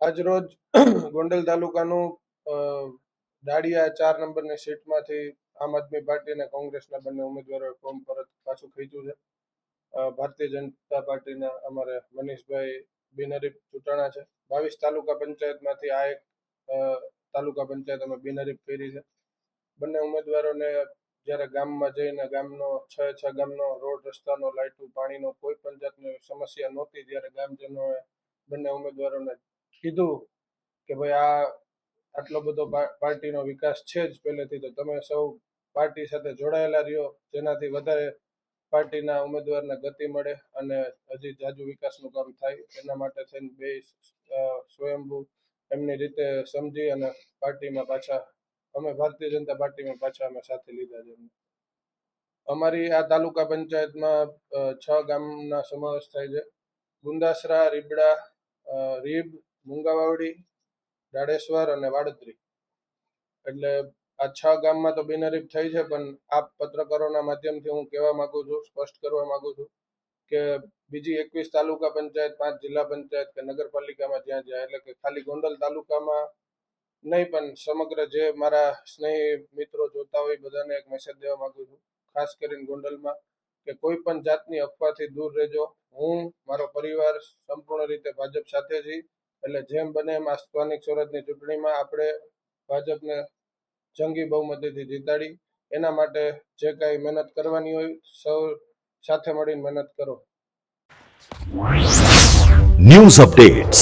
આજરોજ ગોંડલ તાલુકાનું દાડિયા 4 નંબરની સીટમાંથી આમ આદમી પાર્ટી અને કોંગ્રેસના બંને ઉમેદવારોએ ફોર્મ પરત પાછું ખેંચ્યું છે. ભારતીય જનતા પાર્ટીના અમારે મનીષભાઈ બિનહરીફ ચૂંટાણા છે. 22 તાલુકા પંચાયતમાંથી આ એક તાલુકા પંચાયત અમે બિનહરીફ કરી છે. બંને ઉમેદવારોને જ્યારે ગામમાં જઈને ગામનો 6 ગામનો રોડ રસ્તાનો લાઇટો પાણીનો કોઈ પણ જાતની સમસ્યા નહોતી, ત્યારે ગામજનોએ બંને ઉમેદવારોને કીધું કે ભાઈ આટલો બધો પાર્ટીનો વિકાસ છે જ પહેલેથી, તો તમે સૌ પાર્ટી સાથે જોડાયેલા રહ્યો, જેનાથી વધારે પાર્ટીના ઉમેદવારને ગતિ મળે અને હજી જાજુ વિકાસનું કામ થાય. એના માટે થઈને બે સ્વયંભૂ એમની રીતે સમજી અને પાર્ટીમાં પાછા અમે ભારતીય જનતા પાર્ટીમાં પાછા અમે સાથે લીધા છે. અમારી આ તાલુકા પંચાયતમાં 6 ગામના સમાવેશ થાય છે: ગુંદાસરા, રીબડા, રીબ, મુંગાવાવડી, ડાળેશ્વર અને વાડત્રી. એટલે આ 6 ગામમાં તો બિનહરીફ થઈ છે, પણ આ પત્રકારોના માધ્યમથી હું કહેવા માંગુ છું, સ્પષ્ટ કરવા માંગુ છું કે બીજી 21 તાલુકા પંચાયત, 5 જિલ્લા પંચાયત કે નગરપાલિકામાં જ્યાં જાય, એટલે કે ખાલી ગોંડલ તાલુકામાં નહીં પણ સમગ્ર જે મારા સ્નેહી મિત્રો જોતા હોય બધાને એક મેસેજ દેવા માંગુ છું, ખાસ કરીને ગોંડલમાં, કે કોઈ પણ જાતની અફવાથી દૂર રહેજો. હું, મારો પરિવાર સંપૂર્ણ રીતે ભાજપ સાથે છીએ. એટલે જેમ બને એમ આ સ્થાનિક સ્વરાજની ચૂંટણીમાં આપણે ભાજપને જંગી બહુમતીથી જીતાડી. એના માટે જે કાંઈ મહેનત કરવાની હોય સૌ સાથે મળીને મહેનત કરો. News updates.